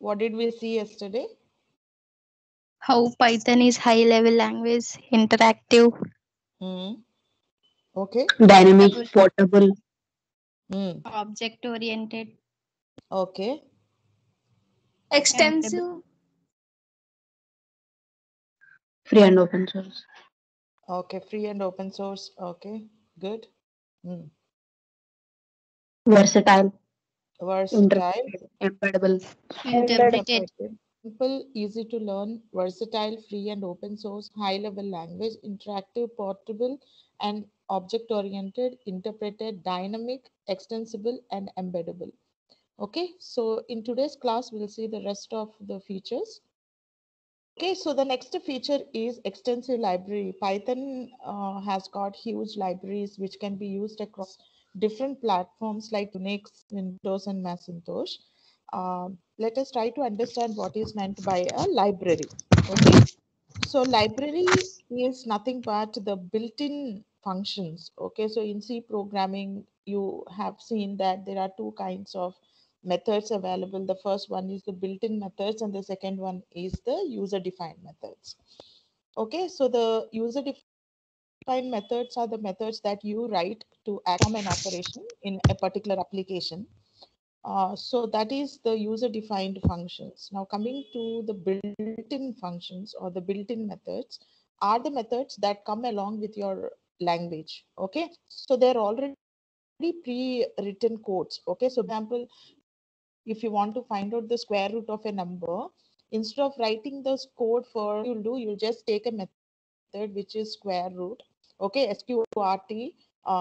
What did we see yesterday? How Python is high level language, interactive, Hmm. Okay. Dynamic, portable, portable, Hmm. object oriented, Okay. embeddable. Extensive. free and open source. Okay. Free and open source. Okay. Good. Hmm. Versatile, Versatile. interpreted, embeddable. Interpreted. Interpreted. Simple, easy to learn, versatile, free and open source, high level language, interactive, portable, and object oriented, interpreted, dynamic, extensible, and embeddable. Okay, so in today's class, we'll see the rest of the features. Okay, so the next feature is extensive library. Python has got huge libraries which can be used across different platforms like Unix, Windows, and Macintosh. Let us try to understand what is meant by a library. Okay, so library is nothing but the built-in functions. Okay, so in C programming, you have seen that there are two kinds of methods available. The first one is the built-in methods, and the second one is the user-defined methods. Okay, so the user-defined methods are the methods that you write to perform an operation in a particular application. So that is the user-defined functions. Now coming to the built-in functions or the built-in methods are the methods that come along with your language. Okay, so they're already pre-written codes. Okay, so example, if you want to find out the square root of a number, instead of writing this code for you'll just take a method which is square root. Okay, sqrt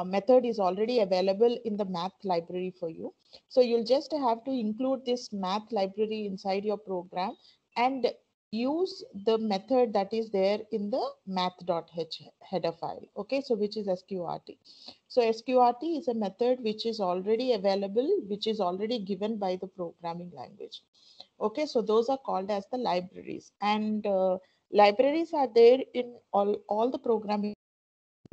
method is already available in the math library for you. So you'll just have to include this math library inside your program and use the method that is there in the math.h header file. Okay, so which is sqrt. So sqrt is a method which is already available, which is already given by the programming language. Okay, so those are called as the libraries, and libraries are there in all the programming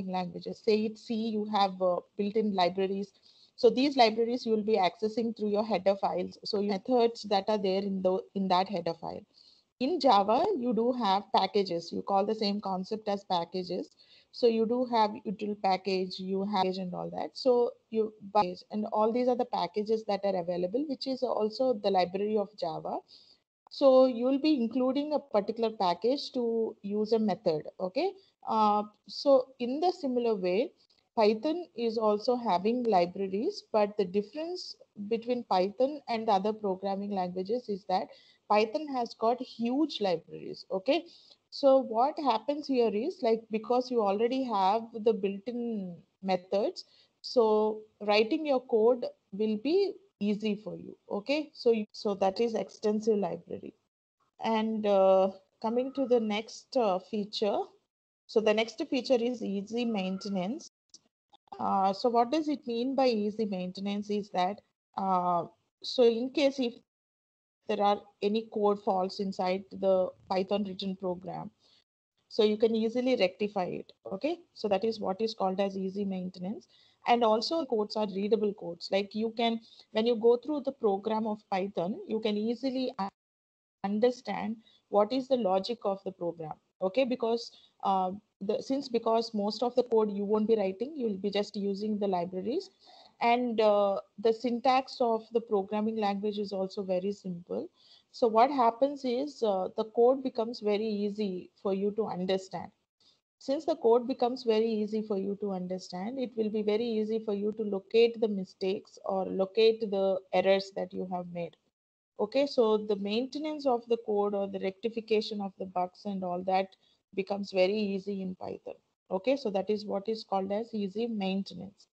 languages. Say it C, you have built-in libraries. So these libraries you will be accessing through your header files. So you methods that are there in that header file. In Java, you do have packages. You call the same concept as packages. So you do have util package, you have and all that. So you and all these are the packages that are available, which is also the library of Java. So you will be including a particular package to use a method. Okay. So in the similar way, Python is also having libraries, but the difference between Python and the other programming languages is that Python has got huge libraries. Okay. So what happens here is like because you already have the built-in methods, so writing your code will be easy for you. Okay, so that is extensive library. And coming to the next feature, so the next feature is easy maintenance. So what does it mean by easy maintenance is that so in case if there are any code faults inside the Python written program, so you can easily rectify it. Okay, so that is what is called as easy maintenance. And also the codes are readable codes. Like you can, when you go through the program of Python, you can easily understand what is the logic of the program. Okay, because since because most of the code you won't be writing, you will be just using the libraries, and the syntax of the programming language is also very simple. So what happens is the code becomes very easy for you to understand. Since the code becomes very easy for you to understand, it will be very easy for you to locate the mistakes or locate the errors that you have made. Okay, so the maintenance of the code or the rectification of the bugs and all that becomes very easy in Python. Okay, so that is what is called as easy maintenance.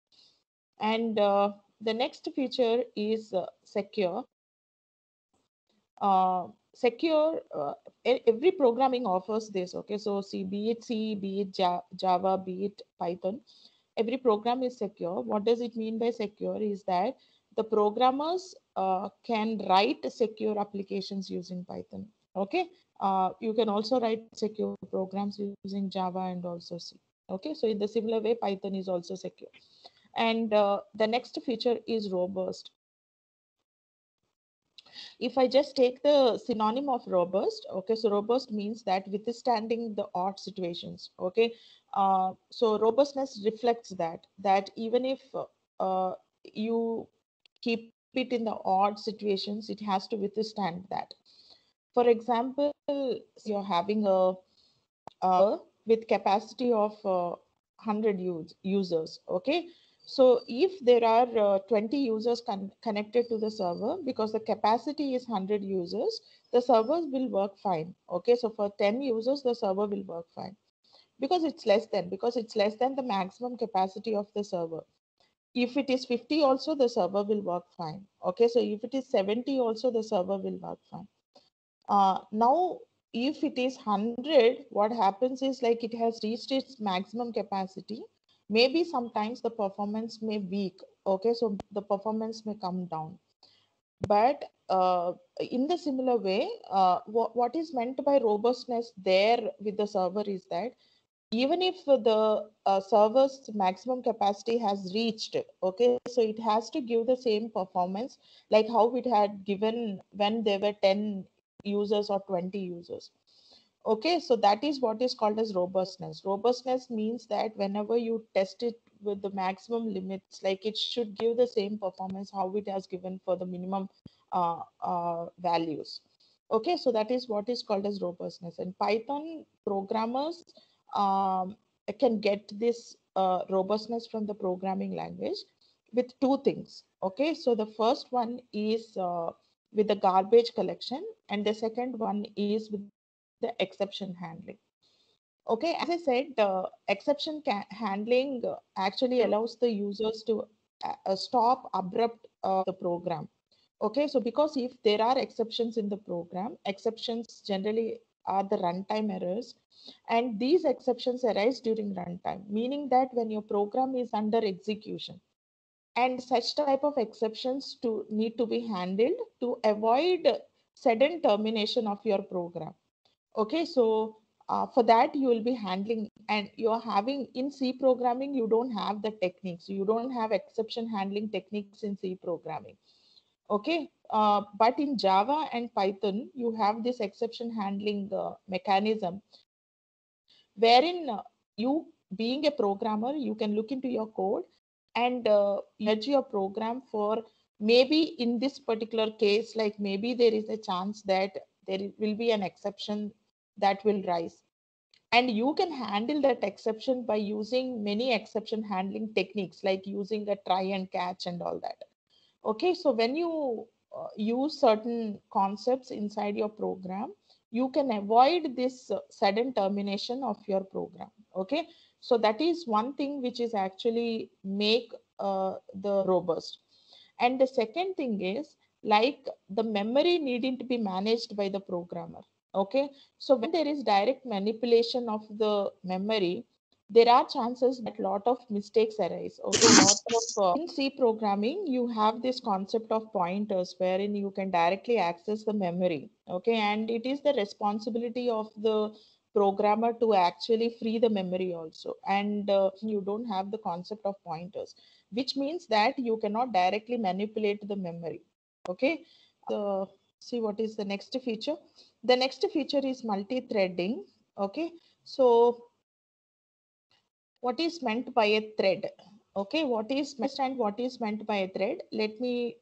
And the next feature is secure. Secure, every programming offers this. Okay, so see, be it C, be it Java, be it Python, every program is secure. What does it mean by secure is that the programmers can write secure applications using Python. Okay, you can also write secure programs using Java and also C. Okay, so in the similar way, Python is also secure. And the next feature is robust. if I just take the synonym of robust, okay, so robust means that withstanding the odd situations, okay. So robustness reflects that even if you keep it in the odd situations, it has to withstand that. For example, you're having a with capacity of 100 users, okay. So if there are 20 users connected to the server, because the capacity is 100 users, the servers will work fine, okay. So for 10 users, the server will work fine, because it's less than the maximum capacity of the server. If it is 50 also, the server will work fine, okay. So if it is 70 also, the server will work fine. Now, if it is 100, what happens is like it has reached its maximum capacity. Maybe sometimes the performance may weak. Okay, so the performance may come down. But in the similar way, what is meant by robustness there with the server is that even if the server's maximum capacity has reached, okay, so it has to give the same performance like how it had given when there were 10 users or 20 users. Okay, so that is what is called as robustness. Robustness means that whenever you test it with the maximum limits, like it should give the same performance how it has given for the minimum values. Okay, so that is what is called as robustness. And Python programmers um, can get this robustness from the programming language with two things. Okay, so the first one is with the garbage collection, and the second one is with the exception handling. Okay, as I said, exception handling actually allows the users to stop abrupt the program. Okay, so because if there are exceptions in the program, exceptions generally are the runtime errors, and these exceptions arise during runtime, meaning that when your program is under execution, and such type of exceptions to need to be handled to avoid sudden termination of your program. Okay, so for that you will be handling, and you're having in C programming, you don't have the techniques, you don't have exception handling techniques in C programming. Okay, but in Java and Python, you have this exception handling mechanism, wherein you, being a programmer, you can look into your code and judge your program for maybe in this particular case, like maybe there is a chance that there will be an exception that will rise. And you can handle that exception by using many exception handling techniques, like using a try and catch and all that. Okay, so when you use certain concepts inside your program, you can avoid this sudden termination of your program. Okay, so that is one thing which is actually make the robust. And the second thing is like the memory needing to be managed by the programmer. Okay, so when there is direct manipulation of the memory, there are chances that lot of mistakes arise. Okay, lot of in C programming, you have this concept of pointers wherein you can directly access the memory. Okay, and it is the responsibility of the programmer to actually free the memory also. And you don't have the concept of pointers, which means that you cannot directly manipulate the memory. Okay, see what is the next feature. The next feature is multi-threading. Okay, so what is meant by a thread? Okay, what is meant by a thread? Let me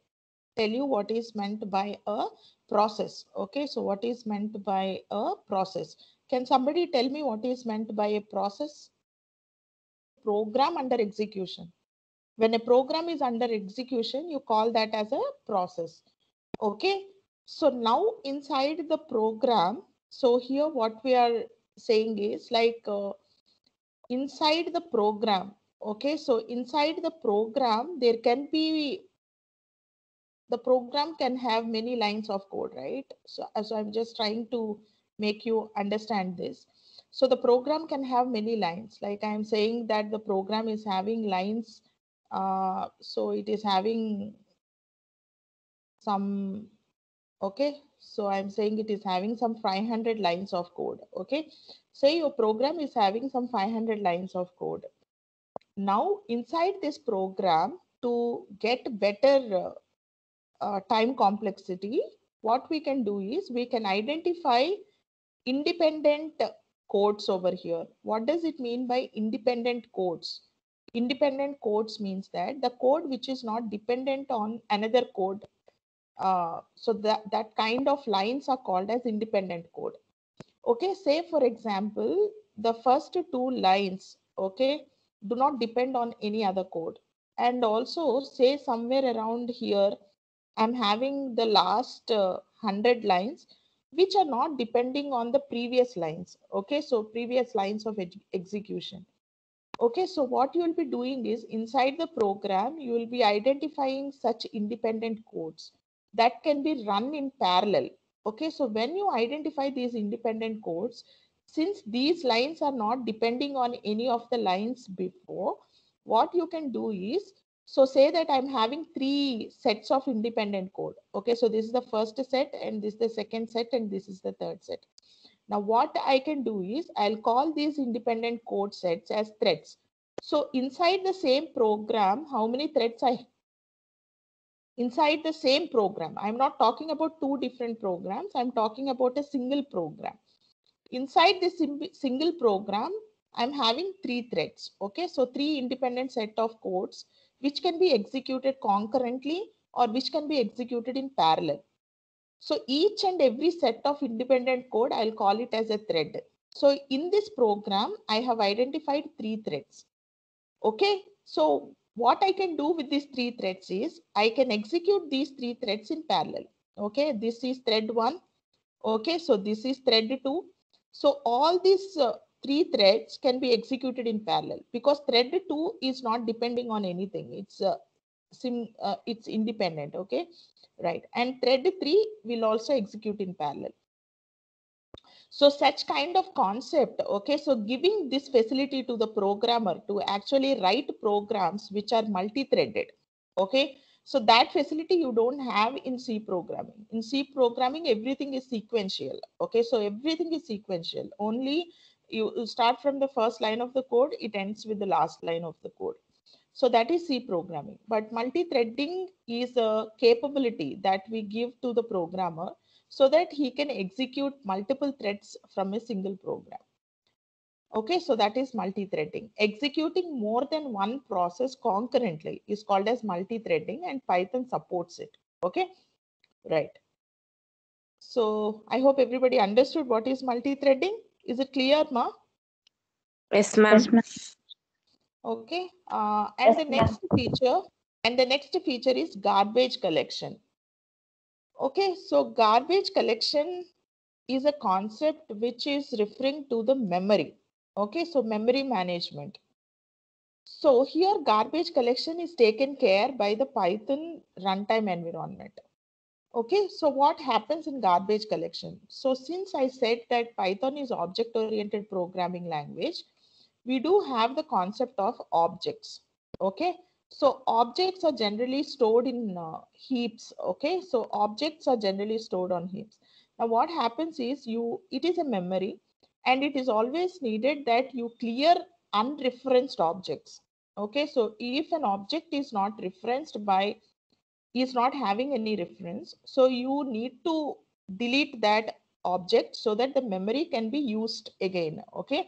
tell you what is meant by a process. Okay, so what is meant by a process? Can somebody tell me what is meant by a process? Program under execution. When a program is under execution, you call that as a process. Okay, so now inside the program, so here what we are saying is like inside the program. Okay, so inside the program, there can be, the program can have many lines of code, right? So I'm just trying to make you understand this. So the program can have many lines. Like I'm saying that the program is having lines. So it is having some, okay. So I'm saying it is having some 500 lines of code. Okay. Say your program is having some 500 lines of code. Now inside this program, to get better time complexity, what we can do is we can identify independent codes over here. What does it mean by independent codes? Independent codes means that the code which is not dependent on another code. So that kind of lines are called as independent code. Okay, say for example, the first two lines, okay, do not depend on any other code. And also say somewhere around here, I'm having the last 100 lines, which are not depending on the previous lines. Okay, so previous lines of execution. Okay, so what you will be doing is inside the program, you will be identifying such independent codes that can be run in parallel. Okay, so when you identify these independent codes, since these lines are not depending on any of the lines before, what you can do is, so say that I'm having three sets of independent code. Okay, so this is the first set, and this is the second set, and this is the third set. Now what I can do is I'll call these independent code sets as threads. So inside the same program, how many threads inside the same program? I'm not talking about two different programs. I'm talking about a single program. Inside this single program, I'm having three threads. Okay, so three independent set of codes which can be executed concurrently or which can be executed in parallel. So each and every set of independent code, I'll call it as a thread. So in this program, I have identified three threads. Okay, so what I can do with these three threads is I can execute these three threads in parallel. Okay, this is thread 1. Okay, so this is thread 2. So all these three threads can be executed in parallel because thread 2 is not depending on anything. It's independent. Okay, right, and thread 3 will also execute in parallel. So such kind of concept, okay, so giving this facility to the programmer to actually write programs which are multi-threaded. Okay, so that facility you don't have in C programming. In C programming, everything is sequential. Okay, so everything is sequential. Only you start from the first line of the code, it ends with the last line of the code. So that is C programming. But multi-threading is a capability that we give to the programmer so that he can execute multiple threads from a single program. Okay, so that is multi-threading. Executing more than one process concurrently is called as multi-threading, and Python supports it. Okay, right. So I hope everybody understood what is multi-threading. Is it clear, Ma? Yes, ma'am. Yes, ma'am. Okay, and the next feature is garbage collection. Okay, so garbage collection is a concept which is referring to the memory. Okay, so memory management. So here garbage collection is taken care by the Python runtime environment. Okay, so what happens in garbage collection? So since I said that Python is object-oriented programming language, we do have the concept of objects. Okay, so objects are generally stored in heaps. Okay, so objects are generally stored on heaps. Now what happens is it is a memory, and it is always needed that you clear unreferenced objects. Okay, so if an object is not referenced by is not having any reference, so you need to delete that object so that the memory can be used again. Okay,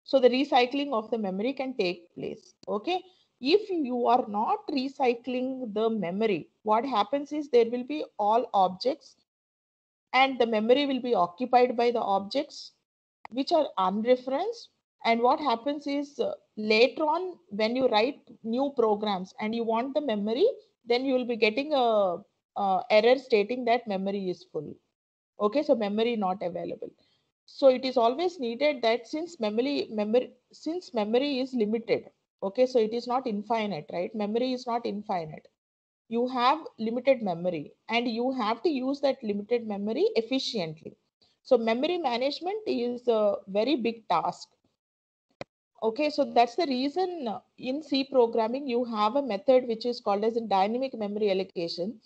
so the recycling of the memory can take place. Okay, if you are not recycling the memory, what happens is there will be all objects and the memory will be occupied by the objects which are unreferenced. And what happens is later on when you write new programs and you want the memory, then you will be getting a error stating that memory is full. Okay, so memory not available. So it is always needed that since memory is limited. Okay, so it is not infinite, right? Memory is not infinite. You have limited memory and you have to use that limited memory efficiently. So memory management is a very big task. Okay, so that's the reason in C programming you have a method which is called as a dynamic memory allocation.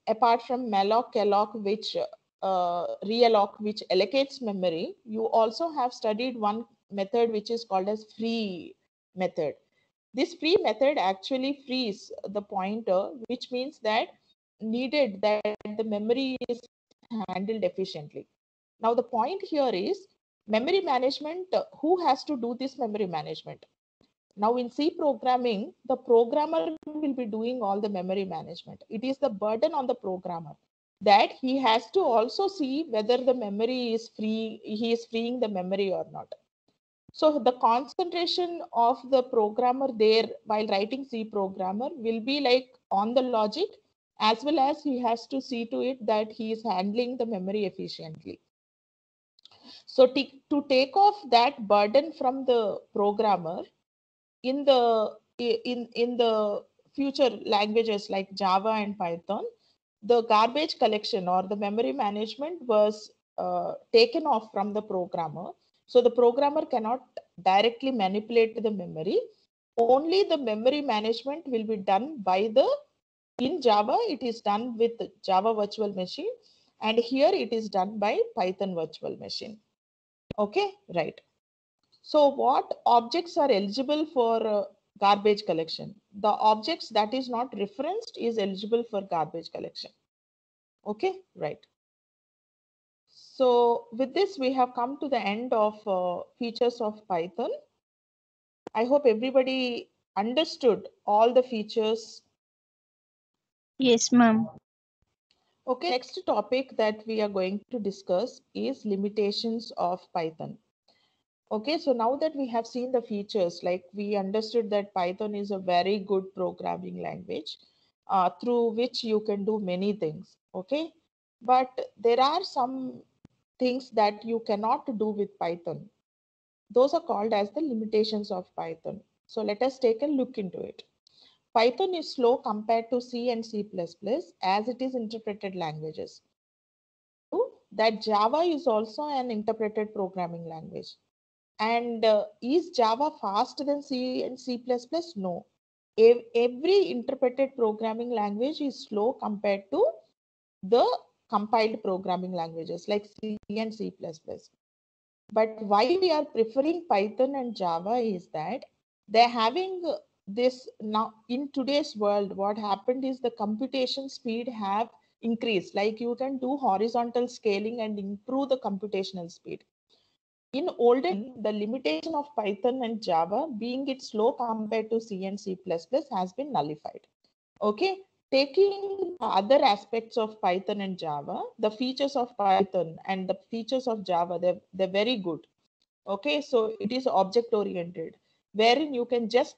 Apart from malloc, alloc, which realloc, which allocates memory, you also have studied one method which is called as free method. This free method actually frees the pointer, which means that needed that the memory is handled efficiently. Now, the point here is memory management. Who has to do this memory management? Now, in C programming, the programmer will be doing all the memory management. It is the burden on the programmer that he has to also see whether the memory is free, he is freeing the memory or not. So the concentration of the programmer there while writing C programmer will be like on the logic, as well as he has to see to it that he is handling the memory efficiently. So to take off that burden from the programmer in the future languages like Java and Python, the garbage collection or the memory management was taken off from the programmer. So the programmer cannot directly manipulate the memory. Only the memory management will be done by in Java, it is done with Java virtual machine, and here it is done by Python virtual machine. Okay, right. So what objects are eligible for garbage collection? The objects that is not referenced is eligible for garbage collection. Okay, right. So with this, we have come to the end of features of Python. I hope everybody understood all the features. Yes, ma'am. Okay, next topic that we are going to discuss is limitations of Python. Okay, so now that we have seen the features, like we understood that Python is a very good programming language through which you can do many things. Okay, but there are some things that you cannot do with Python. Those are called as the limitations of Python. So let us take a look into it. Python is slow compared to C and C++ as it is interpreted languages. That Java is also an interpreted programming language. And is Java faster than C and C++? No. Every interpreted programming language is slow compared to the compiled programming languages like C and C++. But why we are preferring Python and Java is that they're having this now in today's world. What happened is the computation speed have increased. Like you can do horizontal scaling and improve the computational speed. In olden, the limitation of Python and Java, being it slow compared to C and C++, has been nullified. Okay, taking other aspects of Python and Java, the features of Python and the features of Java, they're very good. Okay, so it is object oriented, wherein you can just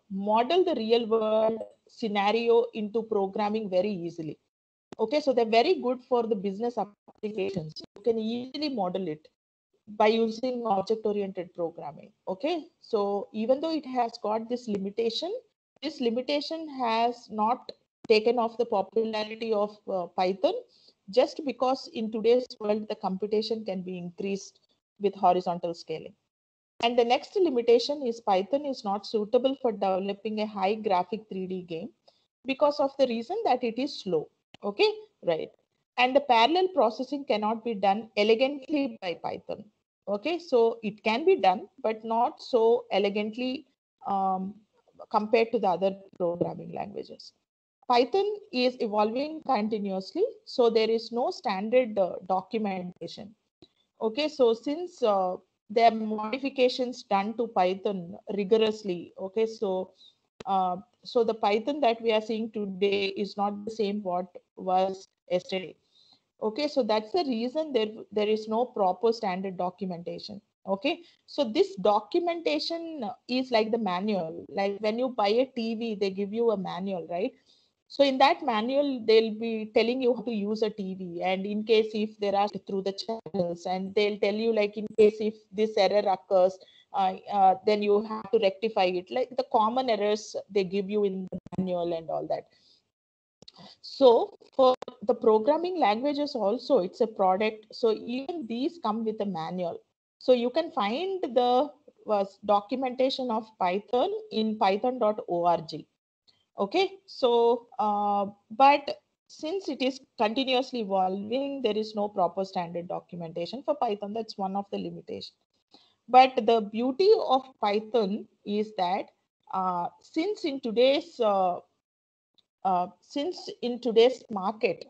model the real world scenario into programming very easily. Okay, so they're very good for the business applications. You can easily model it by using object oriented programming. Okay, so even though it has got this limitation has not taken off the popularity of Python, just because in today's world the computation can be increased with horizontal scaling. And the next limitation is Python is not suitable for developing a high graphic 3D game because of the reason that it is slow. Okay, right. And the parallel processing cannot be done elegantly by Python. Okay, so it can be done, but not so elegantly compared to the other programming languages. Python is evolving continuously, so there is no standard documentation. Okay, so since there are modifications done to Python rigorously, okay, so the Python that we are seeing today is not the same what was yesterday. Okay, so that's the reason there is no proper standard documentation. Okay, so this documentation is like the manual. Like when you buy a TV, they give you a manual, right? So in that manual, they'll be telling you how to use a TV, and in case if there are through the channels, and they'll tell you like in case if this error occurs, then you have to rectify it. Like the common errors they give you in the manual and all that. So for the programming languages also, it's a product. So even these come with a manual. So you can find the documentation of Python in python.org. Okay, so but since it is continuously evolving, there is no proper standard documentation for Python. That's one of the limitations. But the beauty of Python is that since in today's since in today's market,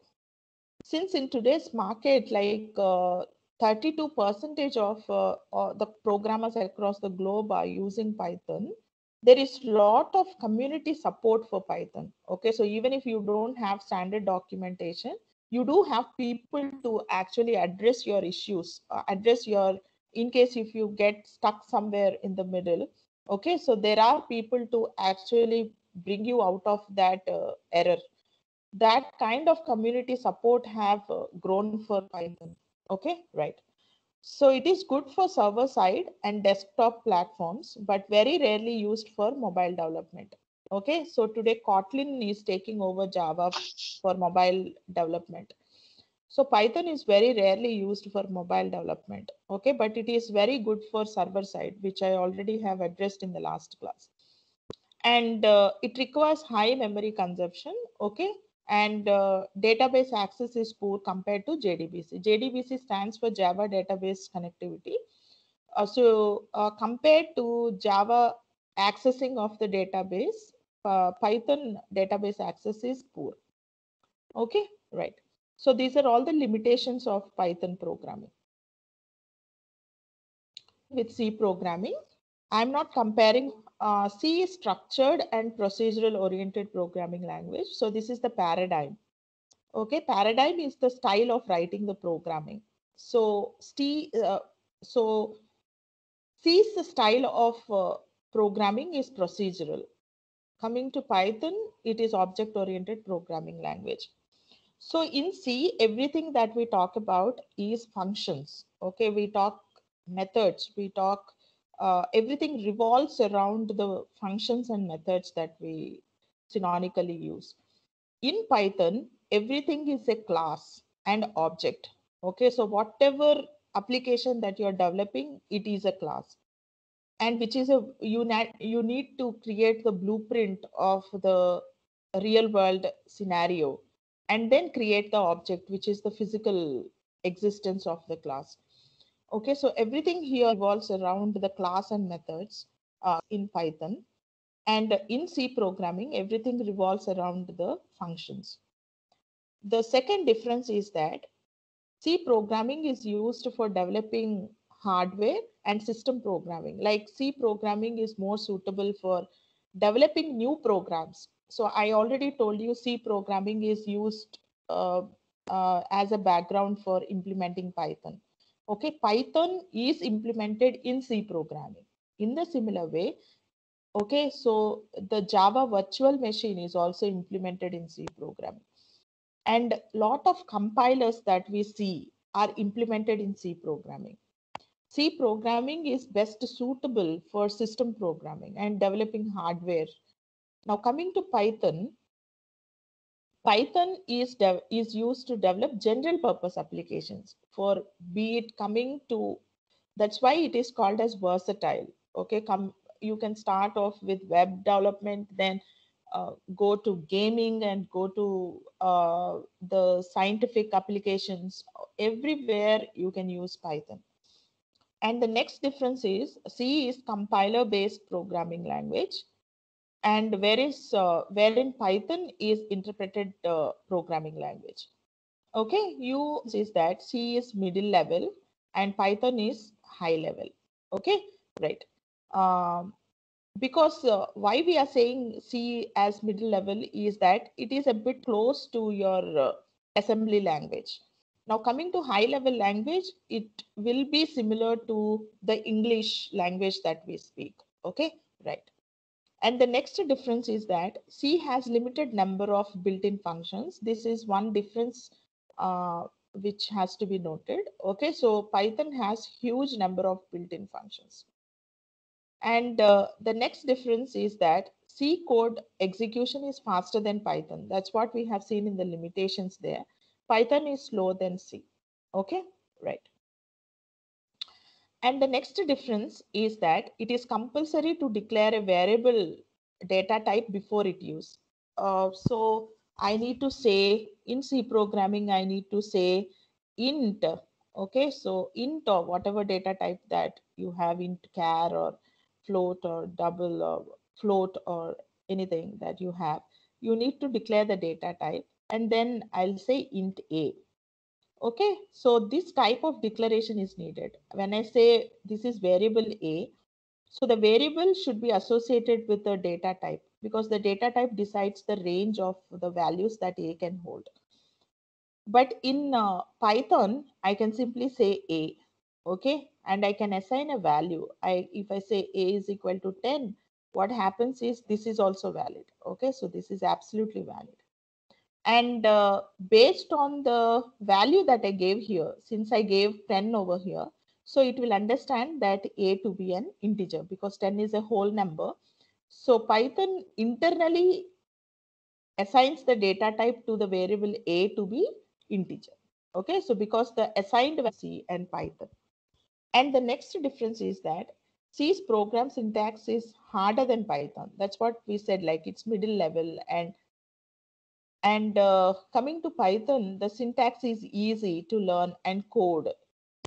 like 32% of the programmers across the globe are using Python, there is lot of community support for Python. Okay, so even if you don't have standard documentation, you do have people to actually address your issues, in case if you get stuck somewhere in the middle. Okay, so there are people to actually bring you out of that error. That kind of community support have grown for Python. Okay, right. So it is good for server side and desktop platforms, but very rarely used for mobile development. Okay, so today Kotlin is taking over Java for mobile development. So Python is very rarely used for mobile development. Okay, but it is very good for server side, which I already have addressed in the last class. And it requires high memory consumption. Okay, and database access is poor compared to JDBC. JDBC stands for Java Database Connectivity. Compared to Java accessing of the database, Python database access is poor. Okay, right. So these are all the limitations of Python programming. With C programming, I'm not comparing. C is structured and procedural oriented programming language. So this is the paradigm. Okay, paradigm is the style of writing the programming. So C's style of programming is procedural. Coming to Python, it is object-oriented programming language. So in C, everything that we talk about is functions. Okay, we talk methods, we talk everything revolves around the functions and methods that we synonymously use. In Python, everything is a class and object. Okay, so whatever application that you're developing, it is a class. And which is you need to create the blueprint of the real world scenario and then create the object, which is the physical existence of the class. Okay, so everything here revolves around the class and methods in Python. And in C programming, everything revolves around the functions. The second difference is that C programming is used for developing hardware and system programming. Like C programming is more suitable for developing new programs. So I already told you C programming is used as a background for implementing Python. Okay, Python is implemented in C programming. In the similar way, okay, so the Java virtual machine is also implemented in C programming. And lot of compilers that we see are implemented in C programming. C programming is best suitable for system programming and developing hardware. Now coming to Python, Python is used to develop general purpose applications for be it coming to, that's why it is called as versatile. Okay, you can start off with web development, then go to gaming and go to the scientific applications. Everywhere you can use Python. And the next difference is C is compiler based programming language, and wherein Python is interpreted programming language. Okay, you is that C is middle level and Python is high level. Okay, right. Because why we are saying C as middle level is that it is a bit close to your assembly language. Now coming to high level language, it will be similar to the English language that we speak. Okay, right. And the next difference is that C has limited number of built-in functions. This is one difference which has to be noted. Okay, so Python has huge number of built-in functions. And the next difference is that C code execution is faster than Python. That's what we have seen in the limitations there. Python is slower than C. Okay, right. And the next difference is that it is compulsory to declare a variable data type before it use. So I need to say in C programming, I need to say int. Okay, so int or whatever data type that you have, int char or float or double or float or anything that you have. you need to declare the data type, and then I'll say int a. Okay, so this type of declaration is needed. When I say this is variable a, so the variable should be associated with the data type, because the data type decides the range of the values that a can hold. But in Python, I can simply say a, okay, and I can assign a value. If I say a is equal to 10, what happens is this is also valid. Okay, so this is absolutely valid. And based on the value that I gave here, since I gave 10 over here, so it will understand that a to be an integer, because 10 is a whole number. So Python internally assigns the data type to the variable a to be integer. Okay, so because the assigned C and Python. And the next difference is that C's program syntax is harder than Python. That's what we said, like it's middle level. And coming to Python, the syntax is easy to learn and code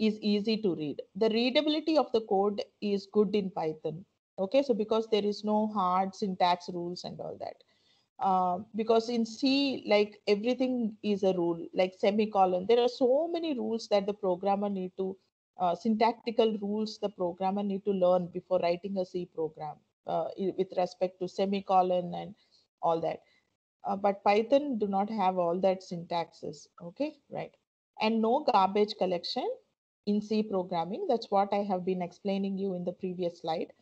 is easy to read. The readability of the code is good in Python. Okay, so because there is no hard syntax rules and all that. Because in C, like everything is a rule, like semicolon. There are so many rules that the programmer need to, syntactical rules the programmer need to learn before writing a C program with respect to semicolon and all that. But Python do not have all that syntaxes. Okay, right. And no garbage collection in C programming. That's what I have been explaining you in the previous slide.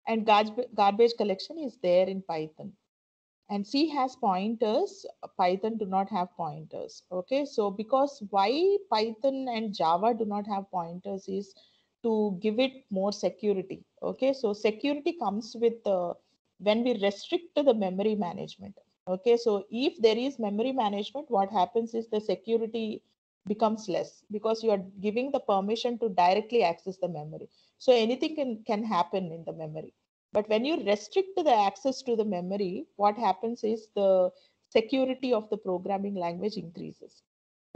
And garbage collection is there in Python. And C has pointers, Python do not have pointers. Okay, so because why Python and Java do not have pointers is to give it more security. Okay, so security comes with when we restrict the memory management. Okay, so if there is memory management, what happens is the security becomes less, because you are giving the permission to directly access the memory. So anything can happen in the memory. But when you restrict the access to the memory, what happens is the security of the programming language increases.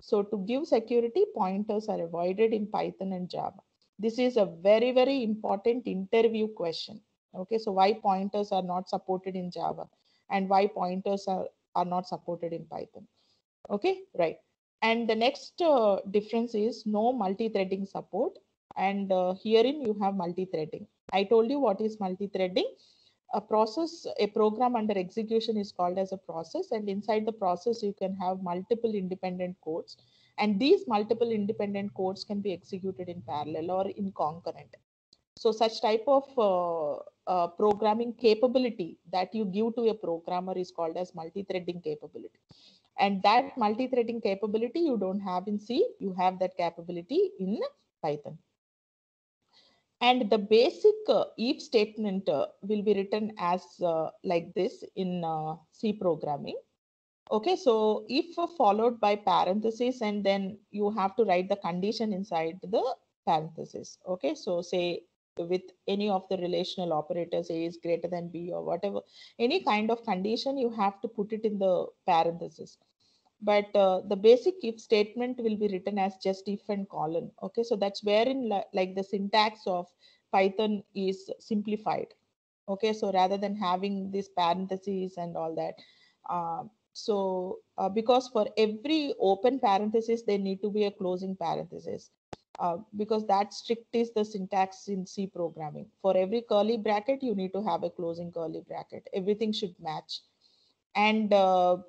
So to give security, pointers are avoided in Python and Java. This is a very, very important interview question. Okay, so why pointers are not supported in Java and why pointers are not supported in Python. Okay, right. And the next difference is no multi-threading support. And herein you have multi-threading. I told you what is multi-threading. A program under execution is called as a process, and inside the process you can have multiple independent codes, and these multiple independent codes can be executed in parallel or in concurrent. So such type of programming capability that you give to a programmer is called as multi-threading capability. And that multi-threading capability you don't have in C, you have that capability in Python. And the basic if statement will be written as like this in C programming. Okay, so if followed by parentheses, and then you have to write the condition inside the parentheses. Okay, so say with any of the relational operators, A is greater than B or whatever, any kind of condition, you have to put it in the parentheses. But the basic if statement will be written as just if and colon. Okay, so that's wherein like the syntax of Python is simplified. Okay, so rather than having these parentheses and all that, because for every open parenthesis there need to be a closing parenthesis, because that strict is the syntax in C programming. For every curly bracket you need to have a closing curly bracket. Everything should match. And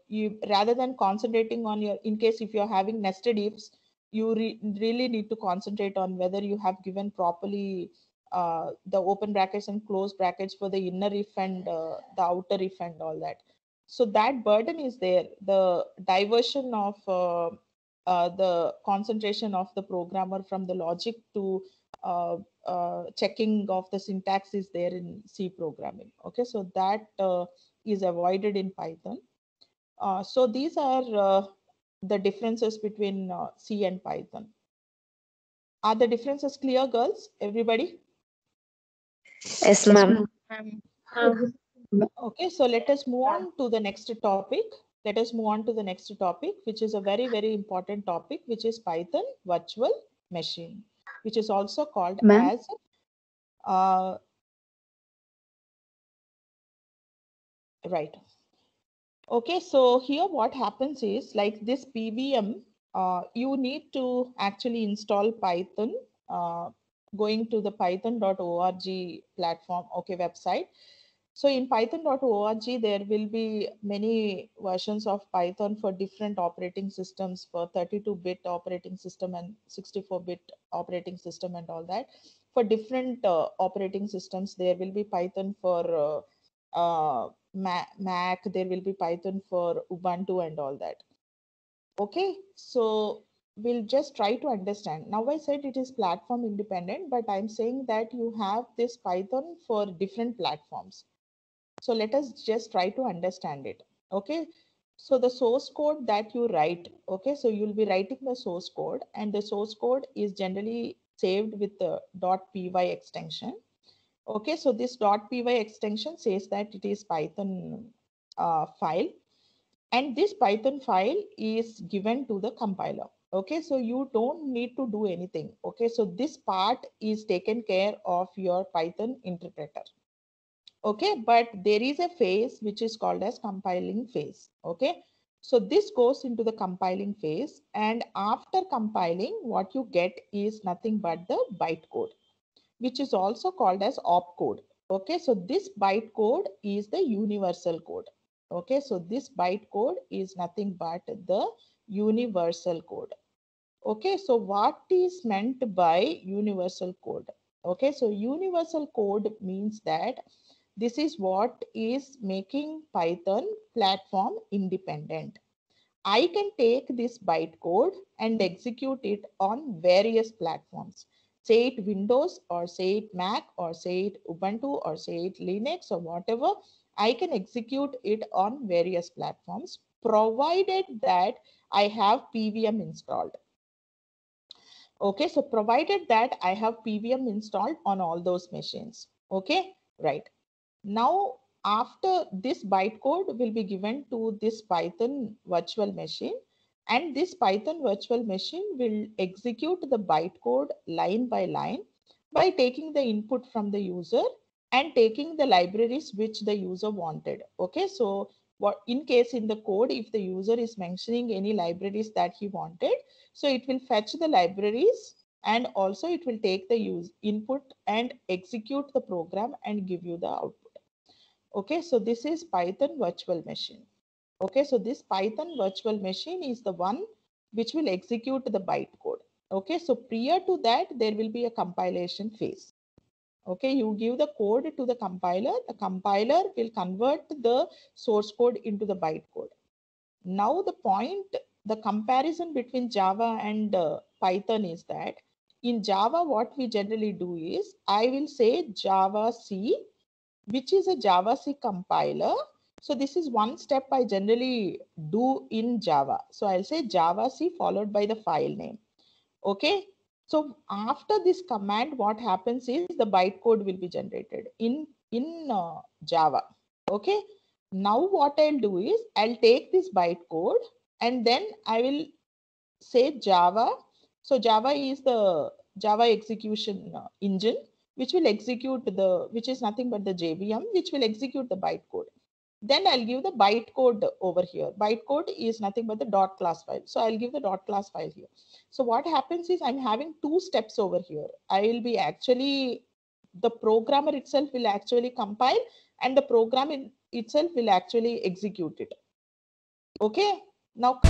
you, rather than concentrating on your, in case if you're having nested ifs, you really need to concentrate on whether you have given properly the open brackets and close brackets for the inner if and the outer if and all that. So that burden is there. The diversion of the concentration of the programmer from the logic to checking of the syntax is there in C programming. Okay, so that is avoided in Python. So these are the differences between C and Python. Are the differences clear, girls? Everybody? Yes, ma'am. Okay, so let us move on to the next topic. Let us move on to the next topic, which is a very, very important topic, which is Python virtual machine, which is also called as right. Okay, so here what happens is like this PVM, you need to actually install Python, going to the python.org platform, okay, website. So in python.org, there will be many versions of Python for different operating systems, for 32-bit operating system and 64-bit operating system and all that. For different operating systems, there will be Python for Mac, there will be Python for Ubuntu and all that. Okay, so we'll just try to understand. Now I said it is platform independent, but I'm saying that you have this Python for different platforms. So let us just try to understand it. Okay, so the source code that you write, okay, so you'll be writing the source code, and the source code is generally saved with the .py extension. Okay, so this .py extension says that it is Python file, and this Python file is given to the compiler. Okay, so you don't need to do anything. Okay, so this part is taken care of your Python interpreter. Okay, but there is a phase which is called as compiling phase. Okay, so this goes into the compiling phase, and after compiling, what you get is nothing but the bytecode, which is also called as opcode. Okay, so this bytecode is the universal code. Okay, so this bytecode is nothing but the universal code. Okay, so what is meant by universal code? Okay, so universal code means that this is what is making Python platform independent. I can take this bytecode and execute it on various platforms. Say it Windows, or say it Mac, or say it Ubuntu, or say it Linux, or whatever. I can execute it on various platforms, provided that I have PVM installed. Okay, so provided that I have PVM installed on all those machines. Okay, right. Now, after this bytecode will be given to this Python virtual machine, and this Python virtual machine will execute the bytecode line by line by taking the input from the user and taking the libraries which the user wanted. Okay, so what in case in the code, if the user is mentioning any libraries that he wanted, so it will fetch the libraries, and also it will take the use input and execute the program and give you the output. Okay, so this is Python virtual machine. Okay, so this Python virtual machine is the one which will execute the bytecode. Okay, so prior to that, there will be a compilation phase. Okay, you give the code to the compiler will convert the source code into the bytecode. Now the comparison between Java and Python is that in Java, what we generally do is, I will say Java C, which is a Java C compiler. So this is one step I generally do in Java. So I'll say Java C followed by the file name. Okay. So after this command, what happens is the bytecode will be generated in Java. Okay. Now what I'll do is I'll take this bytecode and then I will say Java. So Java is the Java execution engine, which will execute which is nothing but the JVM, which will execute the bytecode. Then I'll give the bytecode over here. Bytecode is nothing but the dot class file. So I'll give the dot class file here. So what happens is I'm having two steps over here. I will be actually, the programmer itself will actually compile, and the program itself will actually execute it. Okay. Now